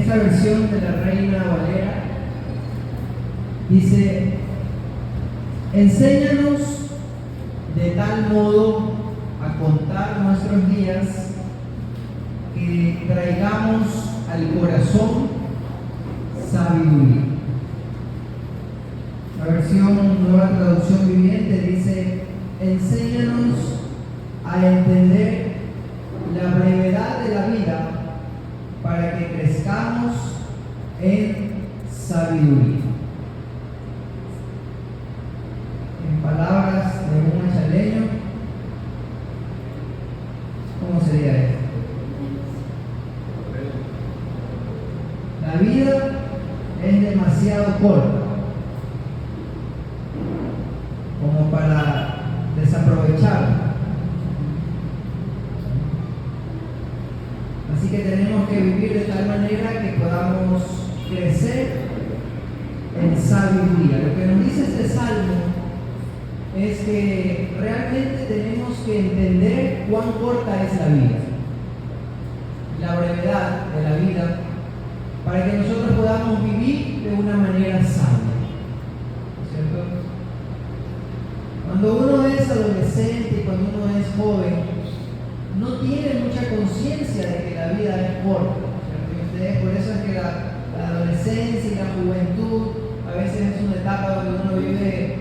esta versión de la Reina Valera dice: enséñanos de tal modo a contar nuestros días que traigamos al corazón sabiduría. La versión Nueva Traducción Viviente dice: enséñanos a entender la brevedad de la vida para que crezcamos en sabiduría. En palabras de un machaleño, ¿cómo sería esto? La vida es demasiado corta como para desaprovecharla. Así que tenemos que vivir de tal manera que podamos crecer en sabiduría. Lo que nos dice este salmo es que realmente tenemos que entender cuán corta es la vida, la brevedad de la vida, para que nosotros podamos vivir de una manera sabia, ¿cierto? Cuando uno es adolescente, cuando uno es joven, no tiene mucha conciencia de que la vida es corta, ¿cierto? Por eso es que la adolescencia y la juventud a veces es una etapa donde uno vive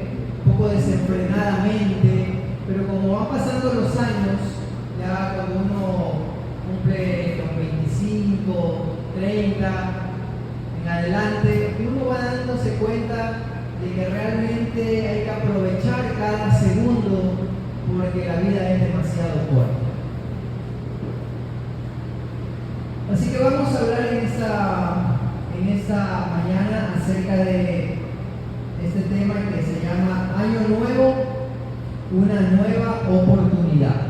un poco desenfrenadamente, pero como van pasando los años, ya cuando uno cumple los 25, 30, en adelante, uno va dándose cuenta de que realmente hay que aprovechar cada segundo porque la vida es demasiado corta. Así que vamos a hablar en esta mañana acerca de este tema que se llama Año Nuevo, una nueva oportunidad.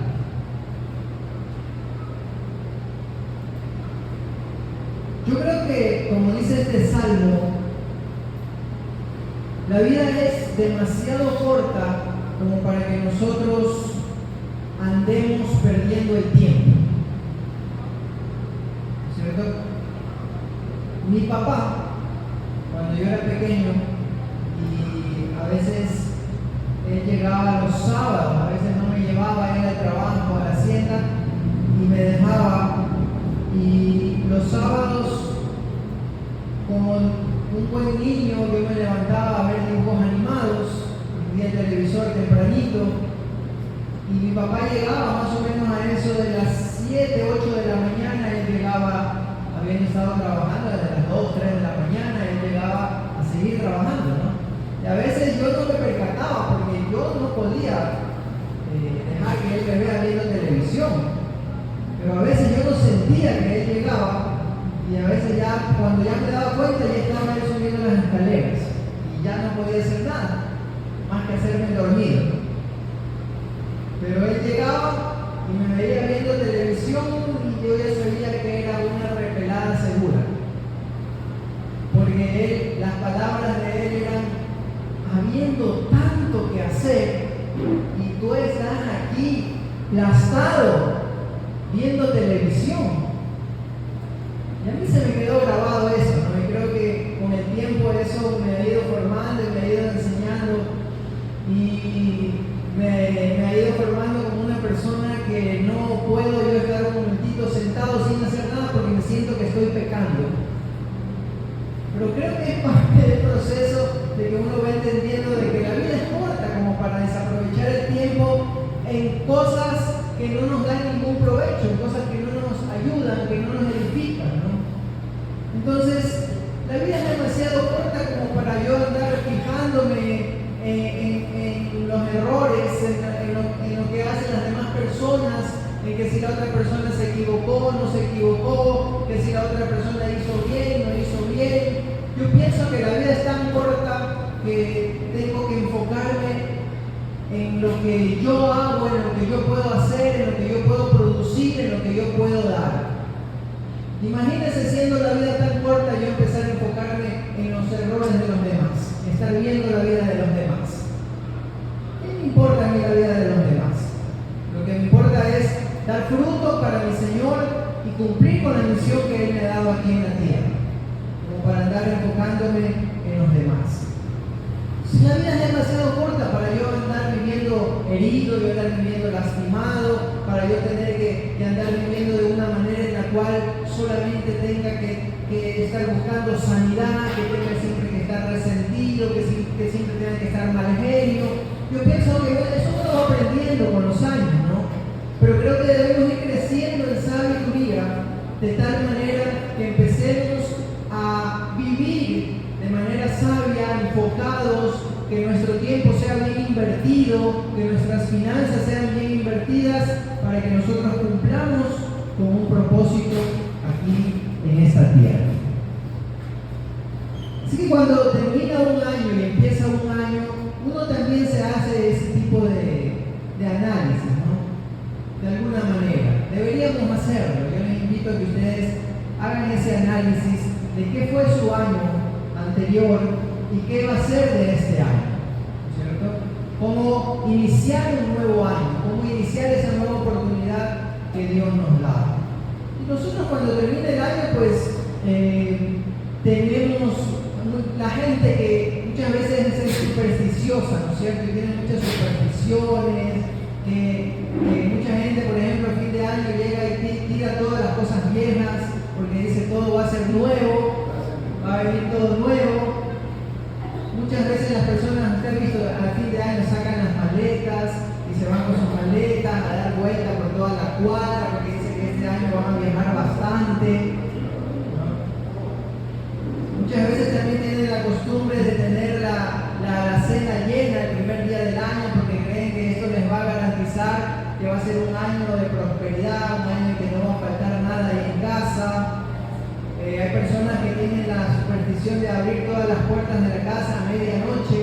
Yo creo que, como dice este salmo, la vida es demasiado corta como para que nosotros andemos perdiendo el tiempo, ¿cierto? Mi papá, cuando yo era pequeño, y a veces él llegaba los sábados, a veces no me llevaba él al trabajo, a la hacienda, y me dejaba, y los sábados, como un buen niño, yo me levantaba a ver dibujos animados, vi el televisor tempranito, y mi papá llegaba más o menos a eso de las 7, 8 de la mañana. Él llegaba, habiendo estado trabajando desde las 2, 3 de la mañana, él llegaba a seguir trabajando, ¿no? Y a veces yo no me percataba porque yo no podía dejar que él me vea viendo televisión, pero a veces yo no sentía que él llegaba, y a veces ya, cuando ya me daba cuenta, ya estaba él subiendo las escaleras y ya no podía hacer nada más que hacerme dormido. Pero él llegaba y me veía viendo televisión y yo ya sabía que era una repelada segura, porque las palabras de él eran: habiendo tanto que hacer y tú estás aquí plastado viendo televisión. Y a mí se me quedó grabado eso, ¿no? Y creo que con el tiempo eso me ha ido formando y me ha ido enseñando, y me ha ido formando como una persona que no puedo yo estar un momentito sentado sin hacer nada porque me siento que estoy pecando. Pero creo que es parte del proceso de que uno va entendiendo de que la vida es corta como para desaprovechar el tiempo en cosas que no nos dan ningún provecho, en cosas que no nos ayudan, que no nos edifican, ¿no? Entonces, la vida es demasiado corta como para yo andar fijándome en los errores, en lo que hacen las demás personas, en que si la otra persona se equivocó, no se equivocó, que si la otra persona hizo bien, no hizo bien. Yo pienso que la vida es tan corta que tengo que enfocarme en lo que yo hago, en lo que yo puedo hacer, en lo que yo puedo producir, en lo que yo puedo dar. Imagínense, siendo la vida tan corta, yo empezar a enfocarme en los errores de los demás, estar viendo la vida de los demás. ¿Qué me importa a mí la vida de los demás? Lo que me importa es dar fruto para mi Señor y cumplir con la misión que Él me ha dado aquí en la tierra. centrándome en los demás. Si la vida es demasiado corta para yo andar viviendo herido, yo andar viviendo lastimado, para yo tener que andar viviendo de una manera en la cual solamente tenga que estar buscando sanidad, que tenga siempre que estar resentido, que siempre tenga que estar mal genio. Yo pienso que eso lo vamos aprendiendo con los años, ¿no? Pero creo que debemos ir creciendo en sabiduría de tal manera que empecemos a vivir de manera sabia, enfocados, que nuestro tiempo sea bien invertido, que nuestras finanzas sean bien invertidas para que nosotros cumplamos con un propósito aquí en esta tierra. Así que cuando termina un año y empieza un año, uno también se hace ese tipo de análisis, ¿no? De alguna manera. Deberíamos hacerlo. Yo les invito a que ustedes hagan ese análisis de qué fue su año anterior y qué va a ser de este año, ¿cierto? Cómo iniciar un nuevo año, cómo iniciar esa nueva oportunidad que Dios nos da. Y nosotros cuando termine el año, pues tenemos la gente que muchas veces es supersticiosa, ¿no es cierto? Y tiene muchas supersticiones, mucha gente, por ejemplo, a fin de año llega y tira todas las cosas viejas, porque dice todo va a ser nuevo, va a venir todo nuevo. Muchas veces las personas, usted ha visto, a fin de año sacan las maletas y se van con sus maletas a dar vuelta por toda la cuadra porque dicen que este año van a viajar bastante. Muchas veces también tienen la costumbre de tener la cena llena el primer día del año porque creen que esto les va a garantizar que va a ser un año de prosperidad, un año en que no va a faltar nada ahí en casa. Hay personas que tienen la superstición de abrir todas las puertas de la casa a medianoche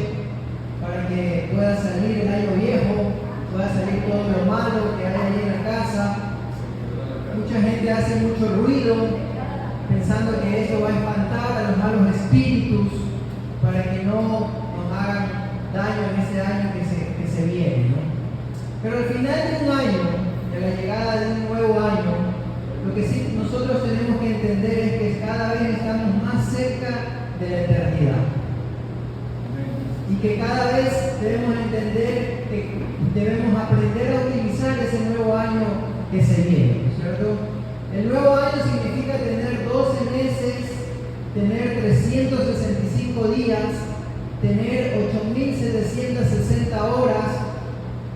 para que pueda salir el año viejo, pueda salir todo lo malo que hay ahí en la casa. Mucha gente hace mucho ruido pensando que eso va a espantar a los malos espíritus para que no nos hagan daño en ese año que se viene, ¿no? Pero al final de un año, de la llegada de un nuevo año, lo que sí nosotros tenemos que entender es que cada vez estamos más cerca de la eternidad. Y que cada vez debemos entender que debemos aprender a utilizar ese nuevo año que se viene, ¿cierto? El nuevo año significa tener 12 meses, tener 365 días, tener 8.760 horas,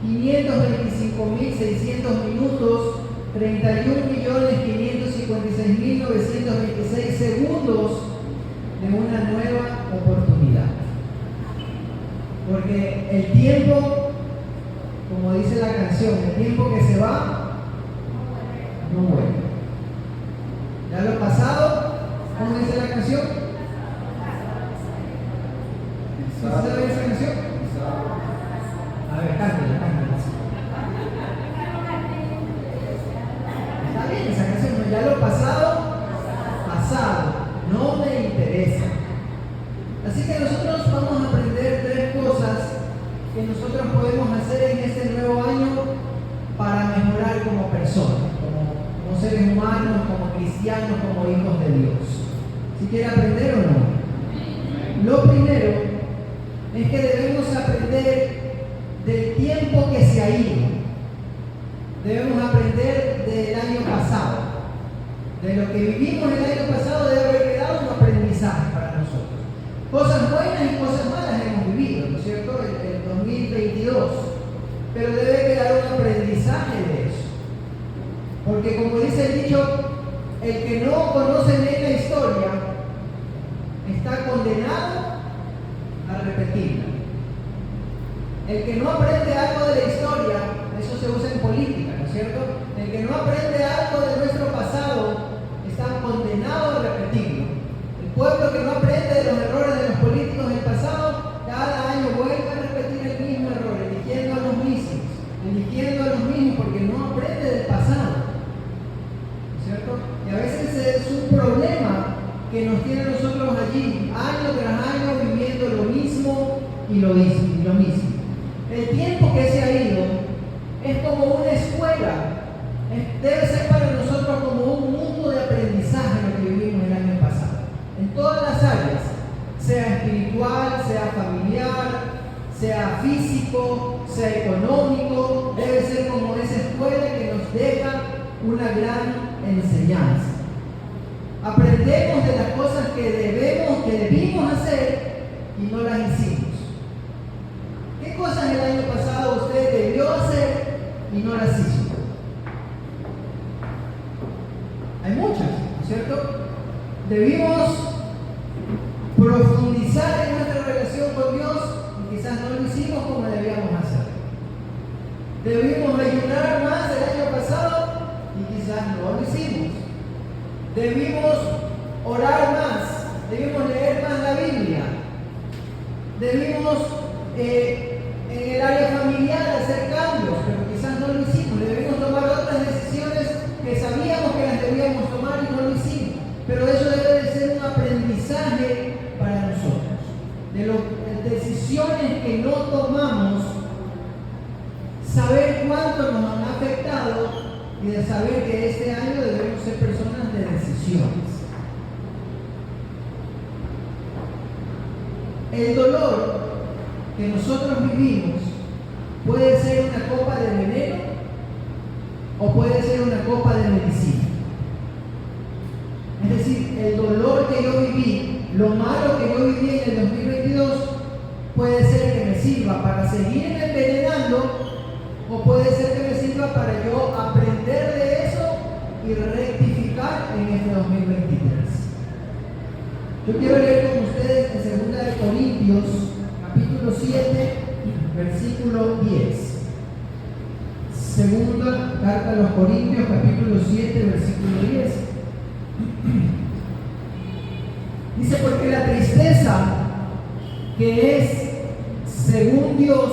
525.600 minutos, 31.556.926 segundos de una nueva oportunidad. Porque el tiempo, como dice la canción, el tiempo que se va, no vuelve. ¿Ya lo pasado? ¿Cómo dice la canción? ¿Sabe esa canción? A ver, cántala, cántala. Está bien esa canción, ¿no? Ya lo pasado, pasado, no me interesa. Así que nosotros vamos a aprender 3 cosas que nosotros podemos hacer en este nuevo año para mejorar como personas, como seres humanos, como cristianos, como hijos de Dios. ¿Si quiere aprender o no? Lo primero es que debemos aprender del tiempo que se ha ido. Debemos aprender del año pasado. De lo que vivimos el año pasado debe haber quedado un aprendizaje para nosotros. Cosas buenas y cosas malas hemos vivido, ¿no es cierto? El 2022. Pero debe quedar un aprendizaje de eso. Porque como dice el dicho, el que no conoce bien la historia está condenado a repetirla. El que no aprende algo de la historia, eso se usa en política, ¿no es cierto? El que no aprende algo de nuestro pasado está condenado a repetirlo. El pueblo que no aprende de los errores de los políticos del pasado, cada año vuelve a repetir el mismo error, eligiendo a los mismos, porque no aprende del pasado. ¿Cierto? Y a veces es un problema que nos tiene a nosotros allí, año tras año, viviendo lo mismo y lo mismo. El tiempo que se ha ido es como una escuela, debe ser para nosotros como un mundo de aprendizaje lo que vivimos el año pasado, en todas las áreas. sea físico, sea económico, debe ser como esa escuela que nos deja una gran enseñanza. Aprendemos de las cosas que debimos hacer y no las hicimos. ¿Qué cosas el año pasado usted debió hacer y no las hizo? Hay muchas, ¿no es cierto? Debimos profundizar en nuestra relación con Dios y quizás no lo hicimos como debíamos hacer. Debimos ayunar más el año pasado y quizás no lo hicimos. Debimos orar más, debimos leer más la Biblia, debimos en el área familiar hacer cambios, pero quizás no lo hicimos. Debimos tomar otras decisiones que sabíamos que las debíamos tomar y no lo hicimos. Pero eso debe de ser un aprendizaje para nosotros. De las decisiones que no tomamos, saber cuánto nos han afectado y de saber que este año debemos ser personas de decisiones. El dolor que nosotros vivimos puede ser una copa de veneno o puede ser una copa de medicina. Es decir, el dolor que yo viví, lo malo que yo viví en el 2022, puede ser que me sirva para seguirme envenenando o puede ser que me sirva para yo aprender de eso y rectificar en este 2023. Yo quiero leer con ustedes en 2 Corintios, capítulo 7, versículo 10. Segunda carta a los Corintios, capítulo 7, versículo 10. Dice, porque la tristeza que es según Dios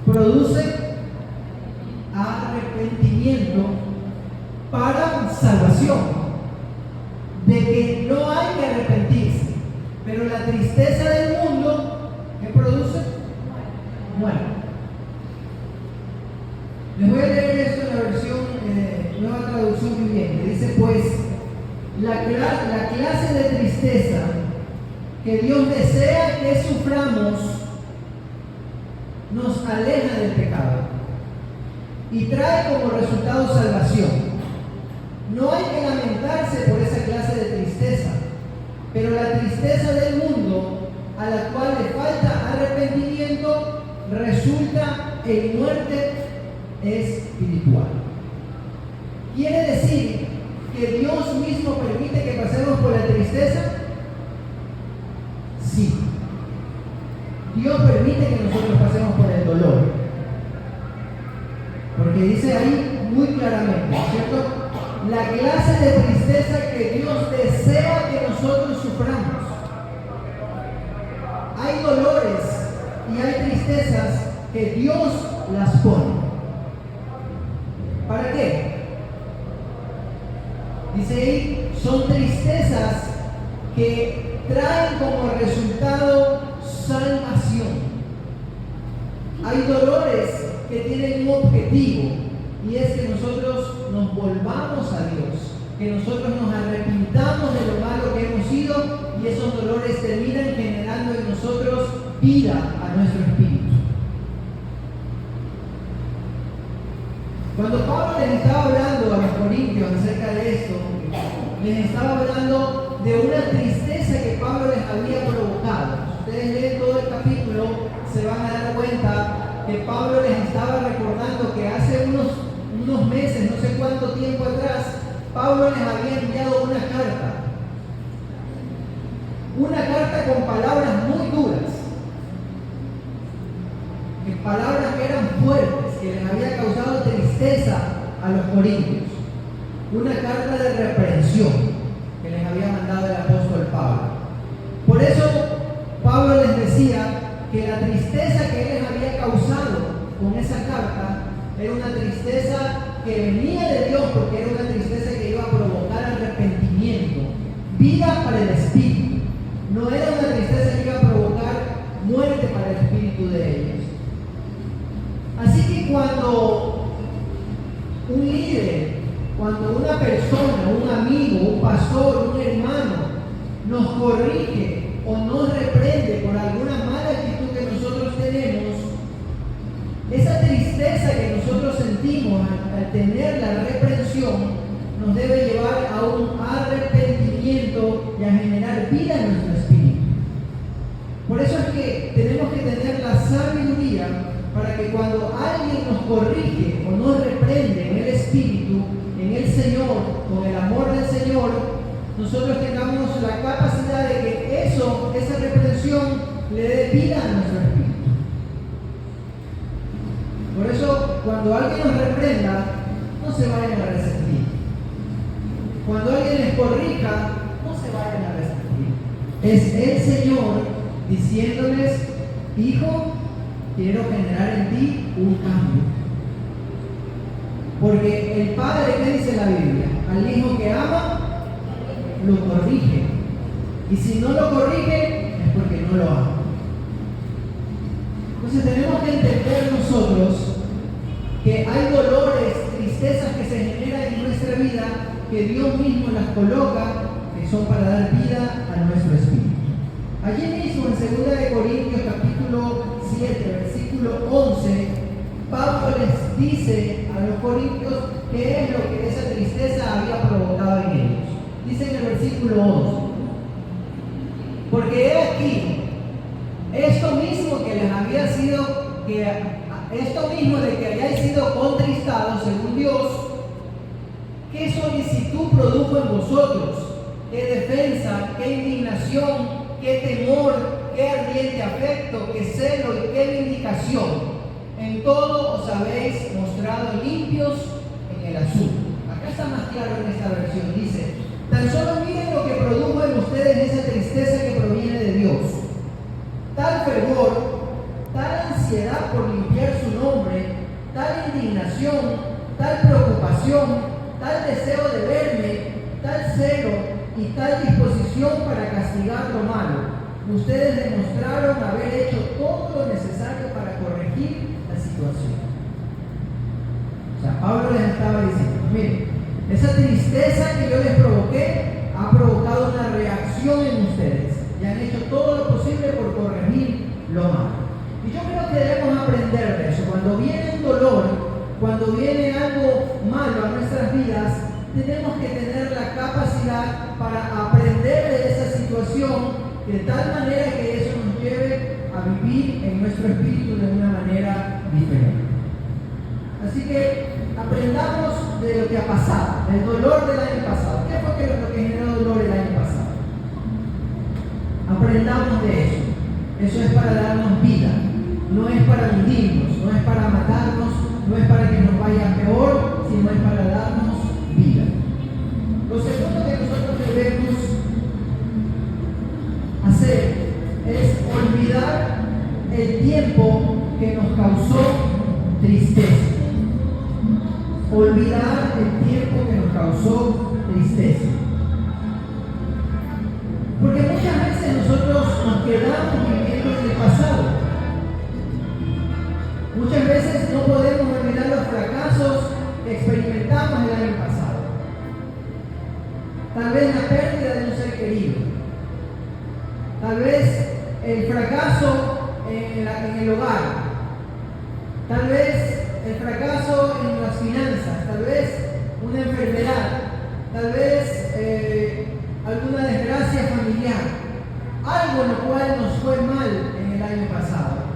produce arrepentimiento para salvación, de que no hay que arrepentirse, pero la tristeza del mundo, ¿qué produce? Muerte. Les voy a leer esto en la versión Nueva Traducción Viviente. Dice, pues, la clase de tristeza que Dios desea que suframos nos aleja del pecado y trae como resultado salvación. No hay que lamentarse por esa clase de tristeza, pero la tristeza del mundo, a la cual le falta arrepentimiento, resulta en muerte espiritual. Quiere decir que Dios mismo permite que pasemos por la tristeza. Sí, Dios permite que nosotros pasemos por el dolor, porque dice ahí muy claramente, ¿cierto? La clase de tristeza que Dios desea que nosotros suframos. Hay dolores y hay tristezas que Dios las pone. ¿Para qué? Dice ahí, son tristezas que traen como resultado salvación. Hay dolores que tienen un objetivo, y es que nosotros nos volvamos a Dios, que nosotros nos arrepintamos de lo malo que hemos sido, y esos dolores terminan generando en nosotros vida a nuestro espíritu. Cuando Pablo les estaba hablando a los corintios acerca de esto, les estaba hablando de una tristeza que Pablo les había provocado. Si ustedes leen todo el capítulo, se van a dar cuenta que Pablo les estaba recordando que hace unos meses, no sé cuánto tiempo atrás, Pablo les había enviado una carta con palabras muy duras, palabras que eran fuertes, que les había causado tristeza a los corintios, una carta de reprensión que les había mandado el apóstol Pablo. Por eso Pablo les decía que la tristeza que él les había causado con esa carta era una tristeza que venía de Dios, porque era una tristeza que iba a provocar arrepentimiento, vida para el espíritu. No era una tristeza que iba a provocar muerte para el espíritu de ellos. Así que cuando un líder, cuando una persona, un amigo, un pastor, un hermano nos corrige o nos reprende por alguna mala actitud que nosotros tenemos, tristeza que nosotros sentimos al tener la reprensión nos debe llevar a un arrepentimiento y a generar vida en nuestro espíritu. Por eso es que tenemos que tener la sabiduría para que cuando alguien nos corrige o nos reprende en el espíritu, en el Señor, con el amor del Señor, nosotros tengamos la capacidad de que esa reprensión le dé vida a nuestro espíritu. Por eso, cuando alguien nos reprenda, no se vayan a resentir. Cuando alguien les corrija, no se vayan a resentir. Es el Señor diciéndoles: hijo, quiero generar en ti un cambio. Porque el Padre, ¿qué dice la Biblia? Al hijo que ama, lo corrige. Y si no lo corrige, es porque no lo ama. Entonces tenemos que entender nosotros que hay dolores, tristezas que se generan en nuestra vida, que Dios mismo las coloca, que son para dar vida a nuestro espíritu. Allí mismo en 2 Corintios capítulo 7, versículo 11, Pablo les dice a los corintios qué es lo que esa tristeza había provocado en ellos. Dice en el versículo 11: porque he aquí, esto mismo de que hayáis sido contristados según Dios, ¿qué solicitud produjo en vosotros? ¿Qué defensa? ¿Qué indignación? ¿Qué temor? ¿Qué ardiente afecto? ¿Qué celo? ¿Y qué vindicación? En todo os habéis mostrado limpios en el asunto. Acá está más claro en esta versión. Dice: tan solo miren lo que produjo en ustedes esa tristeza que proviene de Dios. Tal fervor, tal ansiedad por limpiar su nombre, tal indignación, tal preocupación, tal deseo de verme, tal celo y tal disposición para castigar lo malo. Ustedes demostraron haber hecho todo lo necesario para corregir la situación. O sea, Pablo les estaba diciendo: miren, esa tristeza que yo les provoqué ha provocado una reacción en ustedes y han hecho todo lo posible por corregir lo malo. Y yo creo que debemos aprender de eso. Cuando viene un dolor, cuando viene algo malo a nuestras vidas, tenemos que tener la capacidad para aprender de esa situación, de tal manera que eso nos lleve a vivir en nuestro espíritu de una manera diferente. Así que aprendamos de lo que ha pasado, del dolor del año pasado. ¿Qué fue lo que generó dolor el año pasado? Aprendamos de eso. Eso es para darnos vida, no es para hundirnos, no es para matarnos, no es para que nos vaya peor, sino es para darnos vida. Lo segundo que nosotros debemos hacer es olvidar el tiempo que nos causó tristeza. Olvidar el tiempo que nos causó tristeza. Porque muchas veces nosotros nos quedamos viviendo en el pasado. Muchas veces no podemos olvidar los fracasos que experimentamos el año pasado. Tal vez la pérdida de un ser querido. Tal vez el fracaso en el hogar. Tal vez el fracaso en las finanzas. Tal vez una enfermedad. Tal vez alguna desgracia familiar. Algo en lo cual nos fue mal en el año pasado.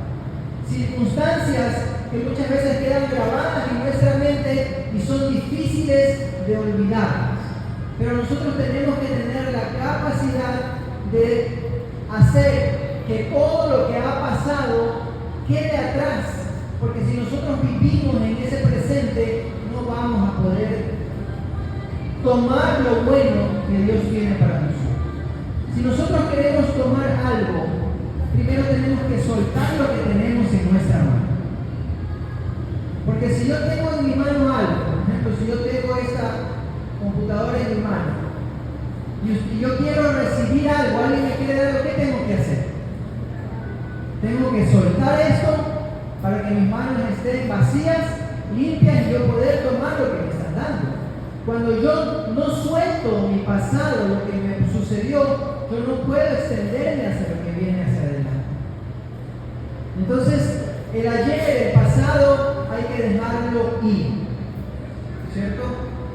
Circunstancias que muchas veces quedan grabadas en nuestra mente y son difíciles de olvidar. Pero nosotros tenemos que tener la capacidad de hacer que todo lo que ha pasado quede atrás. Porque si nosotros vivimos en ese presente, no vamos a poder tomar lo bueno que Dios tiene para nosotros. Si nosotros queremos tomar algo, primero tenemos que soltar lo que tenemos en nuestra mano. Porque si yo tengo en mi mano algo, por ejemplo, si yo tengo esta computadora en mi mano y yo quiero recibir algo, alguien me quiere dar algo, ¿qué tengo que hacer? Tengo que soltar esto para que mis manos estén vacías, limpias y yo poder tomar lo que me están dando. Cuando yo no suelto mi pasado, lo que me sucedió, yo no puedo extenderme hacia lo que viene hacia adelante. Entonces, el ayer, el pasado, hay que que dejarlo ir, ¿cierto?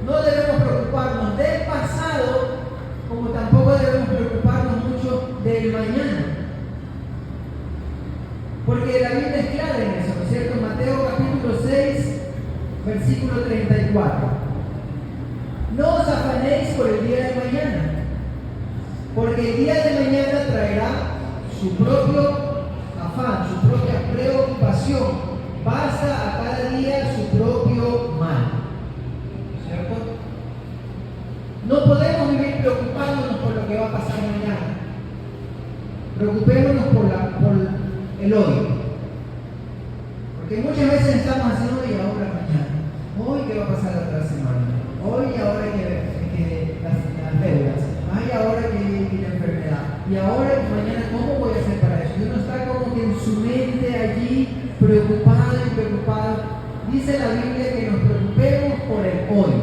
No debemos preocuparnos del pasado, como tampoco debemos preocuparnos mucho del mañana. Porque la Biblia es clara en eso, ¿no es cierto? Mateo capítulo 6, versículo 34. No os afanéis por el día de mañana, porque el día de mañana traerá su propio afán, su propia preocupación. Basta a cada día su propio mal. ¿Cierto? No podemos vivir preocupándonos por lo que va a pasar mañana. Preocupémonos por el hoy. Porque muchas veces estamos haciendo hoy, ahora, mañana. Hoy, ¿qué va a pasar la otra semana? Hoy, ahora que las deudas. Ay, ahora que la enfermedad. Y ahora, mañana, ¿cómo voy a hacer para eso? Y uno está como que en su mente allí, preocupado y preocupado. Dice la Biblia que nos preocupemos por el hoy.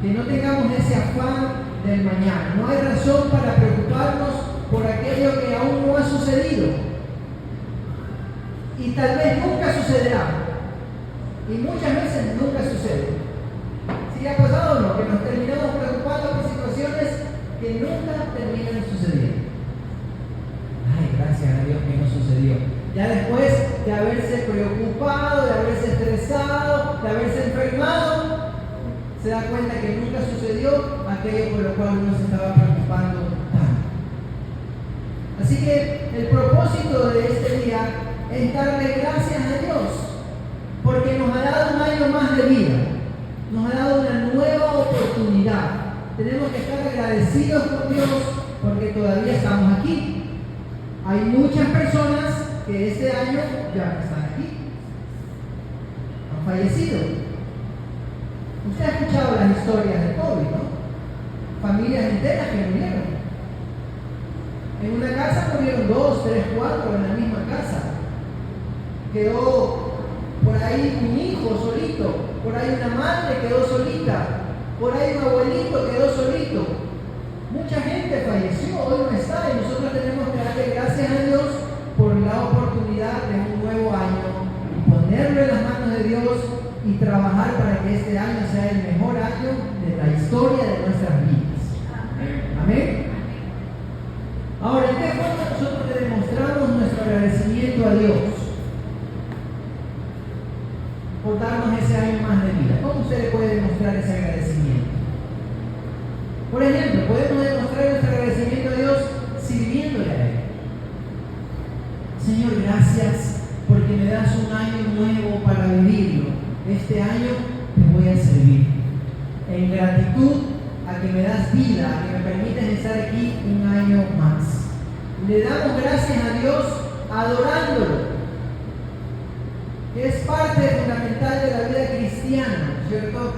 Que no tengamos ese afán del mañana. No hay razón para preocuparnos por aquello que aún no ha sucedido. Y tal vez nunca sucederá. Y muchas veces nunca sucede. ¿Sí ha pasado o no? Que nos terminamos preocupando por situaciones que nunca terminan sucediendo. Ay, gracias a Dios que no sucedió. Ya después de haberse preocupado, de haberse estresado, de haberse enfermado, se da cuenta que nunca sucedió aquello por lo cual uno se estaba preocupando tanto. Así que el propósito de este día es darle gracias a Dios, porque nos ha dado un año más de vida, nos ha dado una nueva oportunidad. Tenemos que estar agradecidos con Dios porque todavía estamos aquí. Hay muchas personas que este año ya no están aquí, han fallecido. Usted ha escuchado las historias de COVID, ¿no? Familias enteras que murieron. En una casa murieron 2, 3, 4 en la misma casa. Quedó por ahí un hijo solito, por ahí una madre quedó solita, por ahí un abuelito quedó solito. Mucha gente falleció, hoy no está, y nosotros tenemos que darle gracias a Dios por la oportunidad de un nuevo año y ponerlo en las manos de Dios y trabajar para que este año sea el mejor año de la historia de nuestras vidas. Amén. Ahora, ¿en qué forma nosotros le demostramos nuestro agradecimiento a Dios por darnos ese año más de vida? ¿Cómo usted le puede demostrar ese agradecimiento? Por ejemplo, podemos demostrar nuestro agradecimiento a Dios sirviéndole a Él. Señor, gracias porque me das un año nuevo para vivirlo. Este año te voy a servir. En gratitud a que me das vida, a que me permites estar aquí un año más. Le damos gracias a Dios adorándolo, que es parte fundamental de la vida cristiana, ¿cierto?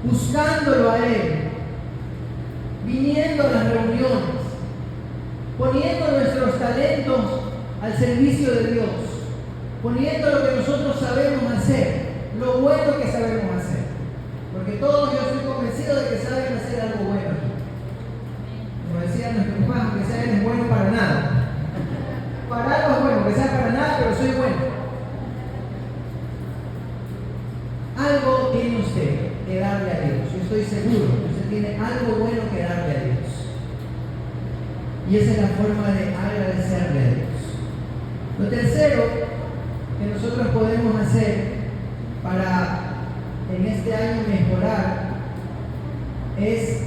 Buscándolo a Él, viniendo a las reuniones, poniendo nuestros talentos al servicio de Dios, poniendo lo que nosotros sabemos hacer, lo bueno que sabemos hacer. Porque todos yo estoy convencido de que saben hacer algo bueno aquí. Como decía nuestro papá, que sea es bueno para nada. Para algo es bueno, que sea para nada, pero soy bueno. Algo tiene usted que darle a Dios. Yo estoy seguro que usted tiene algo bueno que darle a Dios. Y esa es la forma de agradecerle a Dios. Lo tercero que nosotros podemos hacer para en este año mejorar es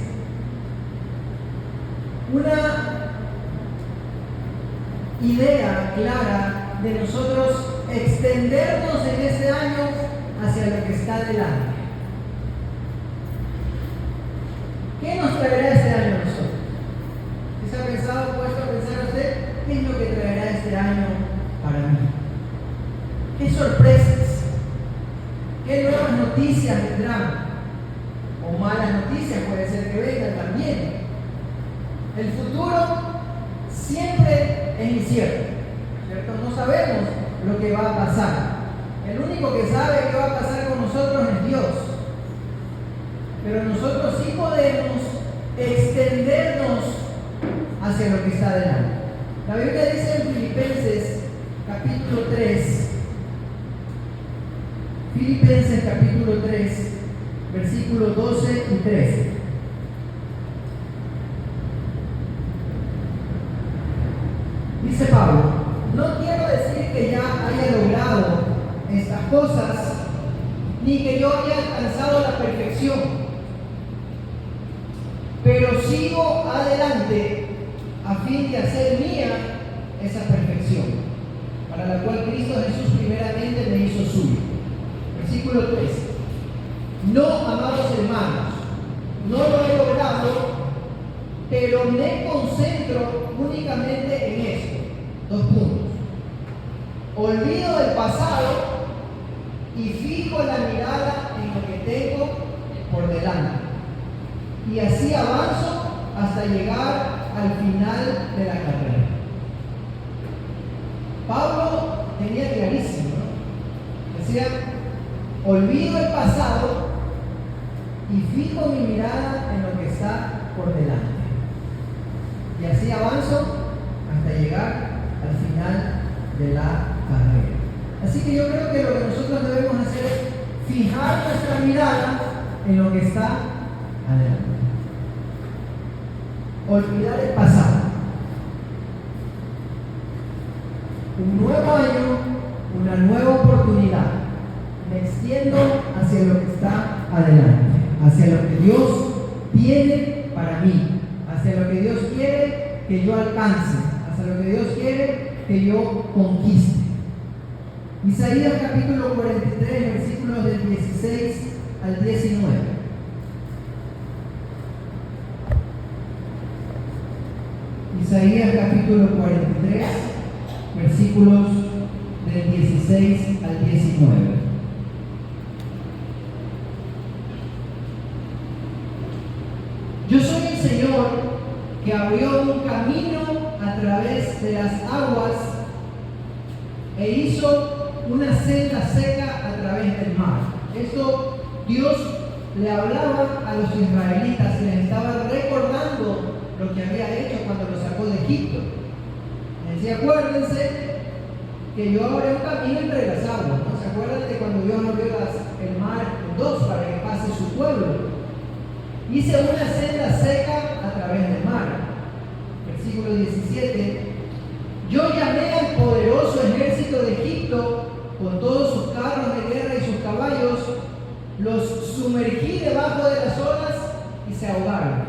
una idea clara de nosotros extendernos en este año hacia lo que está delante. ¿Qué nos traerá este año a nosotros? ¿Se ha pensado, puesto a pensar usted, qué es lo que traerá este año para mí? ¿Qué sorpresas? ¿Qué nuevas noticias vendrán? O malas noticias puede ser que vengan también. El futuro siempre es incierto, ¿cierto? No sabemos lo que va a pasar. El único que sabe qué va a pasar con nosotros es Dios. Pero nosotros sí podemos extendernos hacia lo que está delante. La Biblia dice en Filipenses capítulo 3, Filipenses capítulo 3, versículos 12 y 13. Dice Pablo: no quiero decir que ya haya logrado estas cosas, ni que yo haya alcanzado la perfección, pero sigo adelante a fin de hacer mía esa perfección, para la cual Cristo Jesús primeramente me hizo suyo. Versículo 13. No, amados hermanos, no lo he logrado, pero me concentro únicamente en esto. 2 puntos. Olvido el pasado y fijo la mirada en lo que tengo por delante. Y así avanzo hasta llegar al final de la carrera. Pablo tenía clarísimo, ¿no? Decía: olvido el pasado y fijo mi mirada en lo que está por delante. Y así avanzo hasta llegar al final de la carrera. Así que yo creo que lo que nosotros debemos hacer es fijar nuestra mirada en lo que está adelante. Olvidar el pasado. Un nuevo año, una nueva oportunidad. Me extiendo hacia lo que está adelante, hacia lo que Dios tiene para mí, hacia lo que Dios quiere que yo alcance, hacia lo que Dios quiere que yo conquiste. Isaías capítulo 43, versículos del 16 al 19. Isaías capítulo 43, versículos del 16 al 19. Yo soy el Señor que abrió un camino a través de las aguas e hizo una senda seca a través del mar. Esto Dios le hablaba a los israelitas y les estaba recordando lo que había hecho cuando los sacó de Egipto. Les decía: acuérdense que yo abrí un camino entre las aguas, ¿no? ¿Se acuerdan de cuando Dios abrió el mar en dos para que pase su pueblo? Hice una senda seca a través del mar. Versículo 17. Yo llamé al poderoso ejército de Egipto con todos sus carros de guerra y sus caballos, los sumergí debajo de las olas y se ahogaron.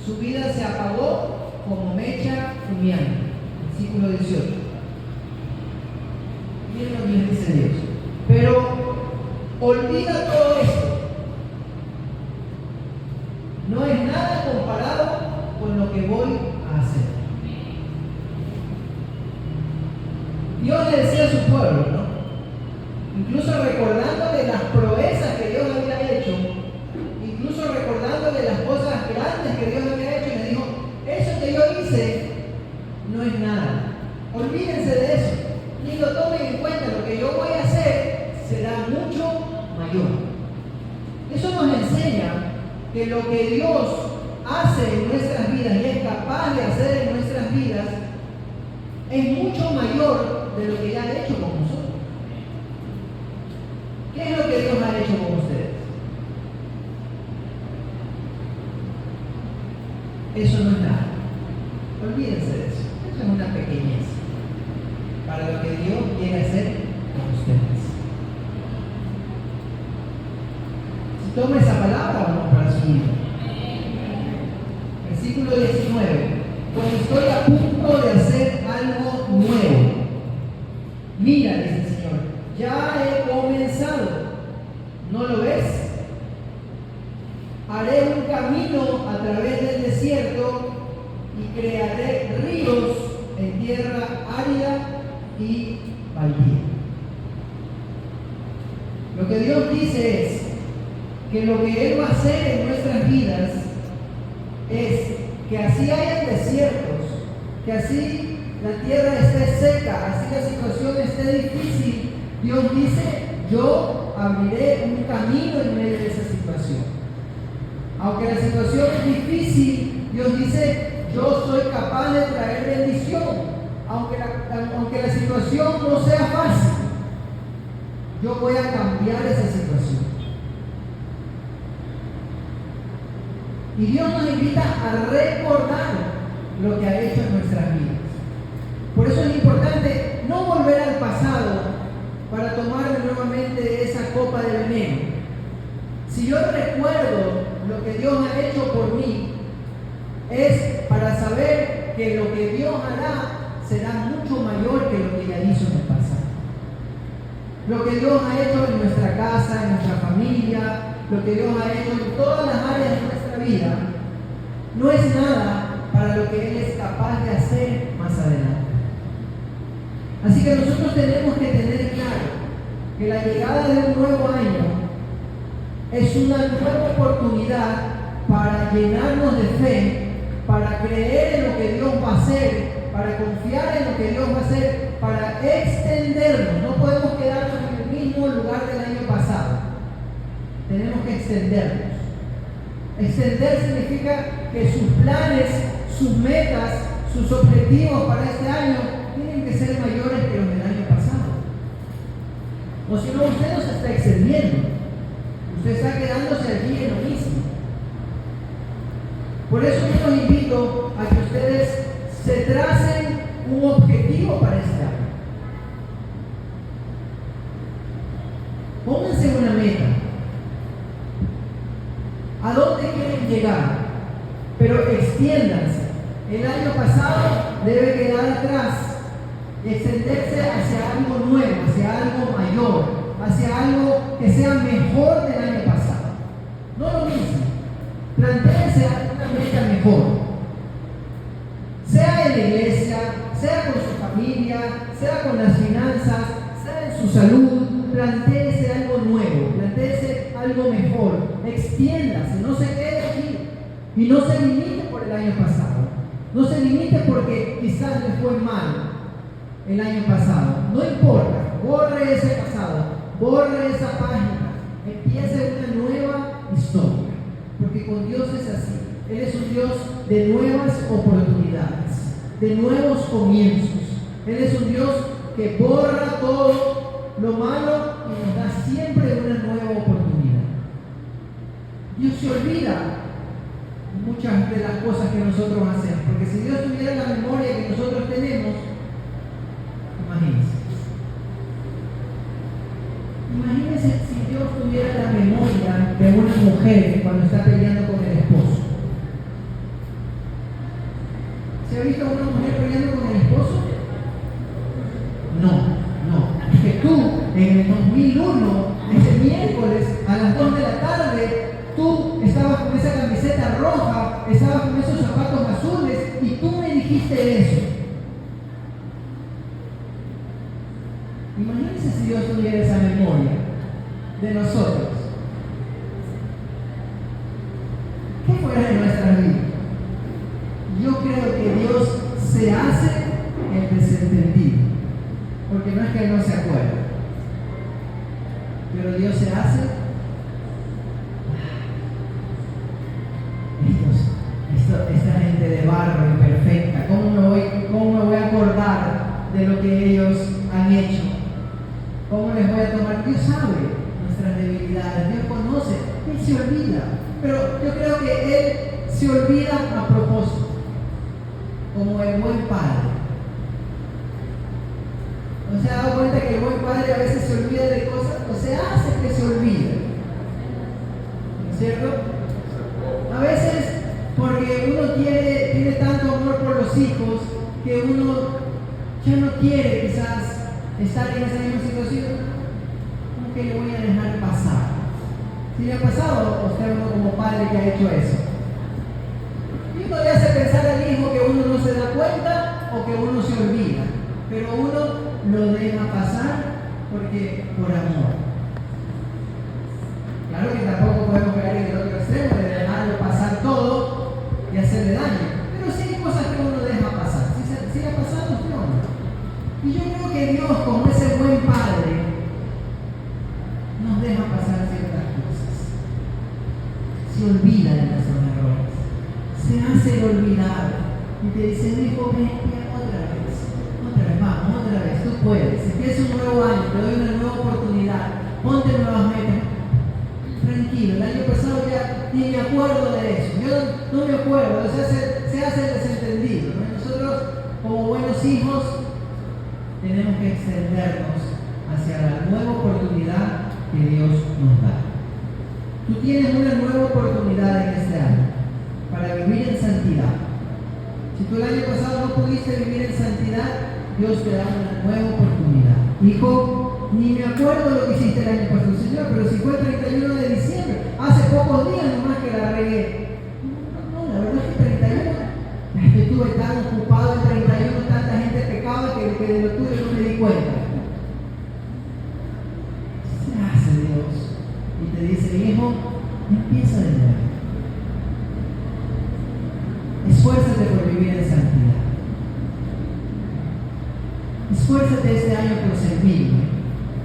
Su vida se apagó como mecha humeante. Versículo 18. Miren lo que dice Dios. Pero olvida todo esto. No es nada comparado con lo que voy a hacer. Dios le decía a su pueblo, ¿no? Incluso recordándole las proezas que Dios había hecho, incluso recordándole las cosas grandes que Dios había hecho, y le dijo: eso que yo hice no es nada. Olvídense de eso, ni lo tomen en cuenta. Lo que yo voy a hacer será mucho mayor. Eso nos enseña que lo que Dios hace en nuestras vidas y es capaz de hacer en nuestras vidas es mucho mayor de lo que ya ha hecho con nosotros. ¿Qué es lo que Dios ha hecho con ustedes? Eso no es nada. Olvídense de eso. Eso es una pequeñez para lo que Dios quiere hacer con ustedes. Si toma esa palabra, vamos para su vida. Versículo 19. Cuando estoy a punto de hacer algo nuevo, mira, dice el Señor, ya he comenzado. ¿No lo ves? Haré un camino a través del desierto y crearé ríos en tierra árida y baldía. Lo que Dios dice es que lo que Él va a hacer en nuestras vidas es que así hayan desiertos, que así la tierra esté seca, así la situación esté difícil, Dios dice: yo abriré un camino en medio de esa situación. Aunque la situación es difícil, Dios dice: yo soy capaz de traer bendición. Aunque la situación no sea fácil, yo voy a cambiar esa situación. Y Dios nos invita a recordar lo que ha hecho en nuestras vidas. Por eso es importante no volver al pasado para tomar nuevamente esa copa de veneno. Si yo recuerdo lo que Dios ha hecho por mí, es para saber que lo que Dios hará será mucho mayor que lo que ya hizo en el pasado. Lo que Dios ha hecho en nuestra casa, en nuestra familia, lo que Dios ha hecho en todas las áreas de nuestra vida, no es nada para lo que Él es capaz de hacer más adelante. Así que nosotros tenemos que tener claro que la llegada de un nuevo año es una nueva oportunidad para llenarnos de fe, para creer en lo que Dios va a hacer, para confiar en lo que Dios va a hacer, para extendernos. No podemos quedarnos en el mismo lugar del año pasado. Tenemos que extendernos. Extender significa que sus planes, sus metas, sus objetivos para este año tienen que ser mayores que los del año pasado. O si no, usted no se está extendiendo. Usted está quedándose allí en lo mismo. Por eso yo los invito a que ustedes se tracen un objetivo para este año. Pónganse una meta. ¿A dónde quieren llegar? Pero extiéndanse. El año pasado debe quedar atrás y extenderse hacia algo nuevo, hacia algo mayor, hacia algo que sea mejor del año pasado. No lo mismo. Plantéense una meta mejor. Sea en la iglesia, sea con su familia, sea con las finanzas, sea en su salud, plantéese algo nuevo, plantéese algo mejor, extiéndase, no se quede aquí y no se limite por el año pasado, no se limite porque quizás le fue mal el año pasado, no importa, borre ese pasado, borre esa página, empiece una nueva historia, porque con Dios es así. Él es un Dios de nuevas oportunidades, de nuevos comienzos. Él es un Dios que borra todo lo malo y nos da siempre una nueva oportunidad. Dios se olvida muchas de las cosas que nosotros hacemos, porque si Dios tuviera la memoria que nosotros tenemos, imagínense si Dios tuviera la memoria de una mujer cuando está peleando con el esposo. ¿Se ha visto a una mujer peleando con el esposo? No. Es que tú, en el 2001, ese miércoles a las 2 de la tarde, tú estabas con esa camiseta roja, estabas con esos zapatos azules y tú me dijiste eso. Imagínense si Dios tuviera esa memoria de nosotros. ¿Qué fuera de nuestra vida? Yo creo que Dios se hace el desentendido, porque no es que Él no se acuerde, pero Dios se hace. Esta gente de barro imperfecta, ¿cómo me voy a acordar de lo que ellos han hecho? ¿Cómo les voy a tomar? Dios sabe nuestras debilidades, Dios conoce, Él se olvida, pero yo creo que Él se olvida a propósito, como el buen padre. ¿No se ha dado cuenta que el buen padre a veces se olvida de cosas? O se hace que se olvide, ¿cierto? A veces porque uno tiene tanto amor por los hijos que uno ya no quiere quizás estar en esa misma situación, como que le voy a dejar pasar. ¿Sí le ha pasado a usted uno como padre que ha hecho eso? Y uno le hace pensar al hijo que uno no se da cuenta o que uno se olvida, pero uno lo deja pasar porque por amor. Claro que tampoco podemos caer en el otro extremo de dejarlo pasar todo y hacerle daño, pero sí hay cosas que uno deja pasar. ¿Sí le ha pasado a usted o no? Y yo creo que Dios, como ese buen padre, nos deja pasar ciertas cosas. Se olvida de nuestros errores, se hace el olvidado y te dice, hijo, ven otra vez, vamos, otra otra vez, tú puedes. Empieza un nuevo año, te doy una nueva oportunidad, ponte nuevas metas. Tranquilo, el año pasado ya ni me acuerdo de eso, yo no me acuerdo, se hace el desentendido, ¿no? Nosotros, como buenos hijos, tenemos que extendernos hacia la nueva oportunidad que Dios nos da. Tú tienes una nueva oportunidad en este año para vivir en santidad. Si tú el año pasado no pudiste vivir en santidad, Dios te da una nueva oportunidad. Hijo, ni me acuerdo lo que hiciste el año pasado, Señor, pero si fue el 31 de diciembre, hace pocos días nomás que la regué. No, la verdad es que 31, estuve tan ocupado en 31, tanta gente pecaba que de lo tuyo no me di cuenta. Se hace Dios y te dice, hijo, empieza de nuevo. Esfuérzate por vivir en santidad. Esfuérzate este año por servirme.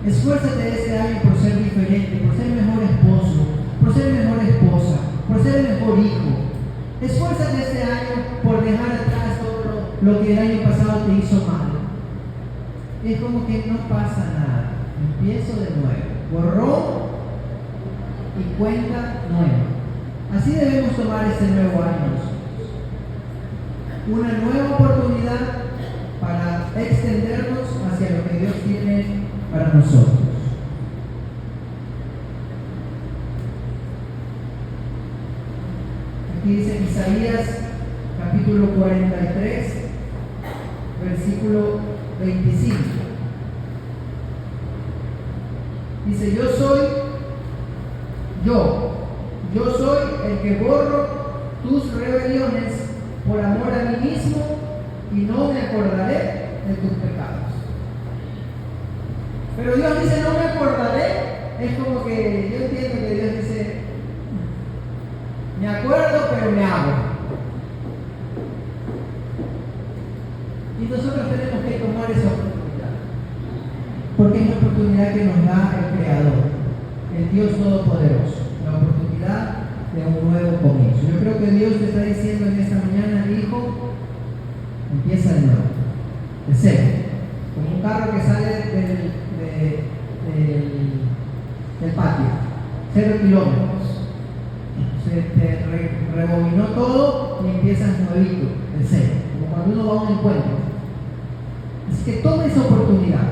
Esfuérzate este año por ser diferente, por ser mejor esposo, por ser mejor esposa, por ser mejor hijo. Esfuérzate este año por dejar atrás todo lo que el año pasado te hizo mal. Es como que no pasa nada. Empiezo de nuevo. Borrón y cuenta nueva. Así debemos tomar este nuevo año. Una nueva oportunidad para extendernos hacia lo que Dios tiene para nosotros. Aquí dice Isaías capítulo 43, versículo 25. Dice, yo soy el que borro tus rebeliones por amor a mí mismo y no me acordaré de tus pecados. Pero Dios dice, no me acordaré. Es como que yo entiendo que Dios dice, me acuerdo pero me hago. Y nosotros tenemos que tomar esa oportunidad, porque es la oportunidad que nos da el Creador, el Dios Todopoderoso, la oportunidad de un nuevo comienzo. Yo creo que Dios te está diciendo en esta mañana, hijo, empieza de nuevo, de cero, como un carro que sale del patio, 0 kilómetros. Se te rebobinó todo y empiezas nuevito, de cero, como cuando uno va a un encuentro. Así que toma esa oportunidad,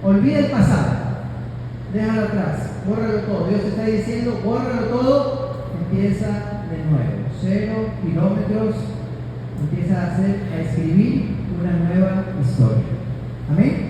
olvida el pasado, déjalo atrás, bórralo todo. Dios te está diciendo, bórralo todo, empieza de nuevo, 0 kilómetros, empieza a escribir una nueva historia. Amén.